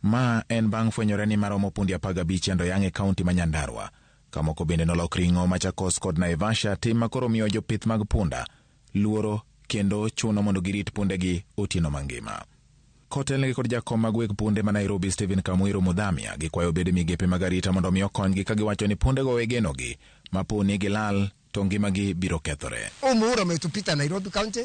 Ma en bang' fwenyore ni maromo pundi 15 endo yang' e kaunti ma Nyandarua. Kamoko bende nolok ring'o, Machakos kod Naivasha, tim makoro miyo jopith mag punda luoro kendo chuno mondo girit pundegi otieno mangima. Kotelnegi kod jakom mag weg punde ma Nairobi Stephen Kamwiro Mudhamia gikwayo bede migepe mag arita mondo omi okonygi ka giwacho ni pundego wegenogi mapo ni gilal to ngimagi biro kethore. Uhuru ametupita Nairobi County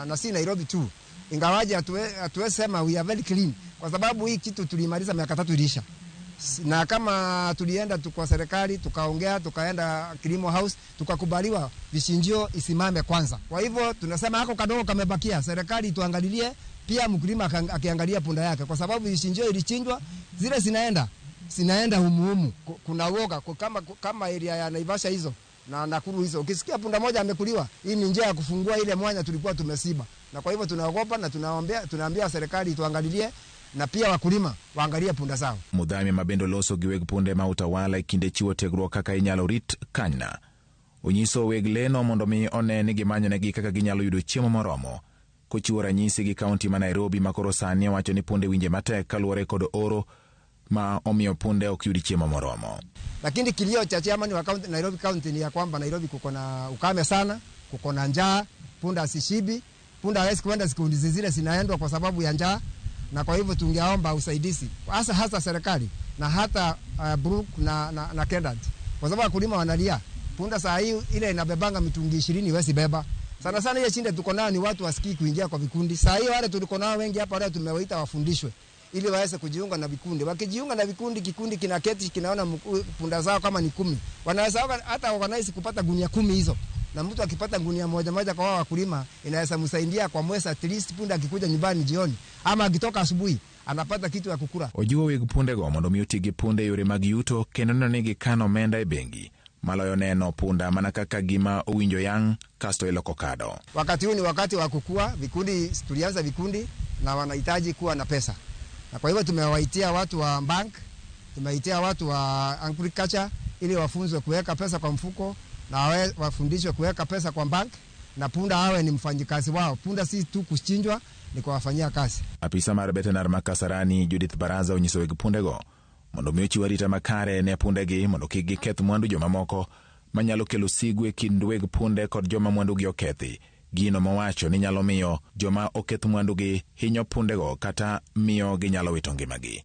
na si Nairobi tu. Ingawaje hatuwezi sema we are very clean kwa sababu hii kitu tulimaliza miaka 3 ilisha. Na kama tulienda kwa serikali tukaongea, tukaenda Kilimo House, tukakubaliwa vishinjio isimame kwanza. Kwa hivyo tunasema hako kadogo kamebakia, serikali tuangalilie, pia mkulima akiangalia punda yake kwa sababu vishinjio ilichinjwa, zile zinaenda humu. Kuna woga kama area ya Naivasha hizo na Nakuru hizo. Ukisikia punda moja amekuliwa, hii ni njia ya kufungua ile mwanya tulikuwa tumesiba. Na kwa hivyo tunaogopa na tunaambia serikali tuangalilie na pia wakulima waangalie punda zao. Mudhamia mabendo loso gi weg punde ma utawala ikinde chiwo tegruok kaka inyalo rit kanyna. Onyiso weg leno mondo mi one ni gimanyonegi kaka ginyalo yudo chiemo moromo. Kochiwo ranyisi gi kaunti ma Nairobi makoro sani wacho ni punde winje matek kaluwore kod oro ma omiyo punde ok yudi chiemo moromo. Lakini kilio cha chairman wa county, Nairobi County ni ya kwamba Nairobi kuko na ukame sana, kuko na njaa, punda sishibi, punda hawezi kwenda siku zile zinaendwa kwa sababu ya njaa. Na kwa hivyo tungeomba usaidizi hasa serikali na hata Brook na Kendant, kwa sababu wakulima wanalia punda saa hii ile inabebanga mitungi 20 wezi beba sana. Ile shinde tuko nao ni watu wasikii kuingia kwa vikundi. Saa hii wale tuliko nao wengi hapa leo tumewaita wafundishwe ili waweze kujiunga na vikundi. Wakijiunga na vikundi, kikundi kinaketi kinaona punda zao kama ni 10, wanaweza hata organize kupata gunia 10 hizo. Na mtu akipata gunia moja kwa wakulima inaweza msaidia kwa mwezi, at least punda akikuja nyumbani jioni ama akitoka asubuhi anapata kitu ya kukula. Ojiwo weg pundego mondo mi otigi punde yore mag yuto kendo neno ni gikano omenda e bengi. Maloyo neno punda mana kaka gima owinjo yang kasto iloko kado. Wakati huu ni wakati wa kukua, vikundi tulianza vikundi na wanahitaji kuwa na pesa. Na kwa hivyo tumewaitia watu wa bank, tumewaitia watu wa agriculture ili wafunzwe kuweka pesa kwa mfuko na wafundishwe kuweka pesa kwa bank, na punda awe ni mfanyikazi wao. Punda si tu kuchinjwa, ni kuwafanyia kazi. Apisa mar veterinar Makasarani Judith Baraza onyiso weg pundego mondo mi ochiw arita makare ne pundegi mondo kik giketh mwandu jomamoko manyalo kelo sigu e kind weg punde kod joma mwandugi okethi. Gino mowacho ni nyalo miyo joma oketh mwandugi hinyo pundego kata miyo ginyalo wito ngimagi.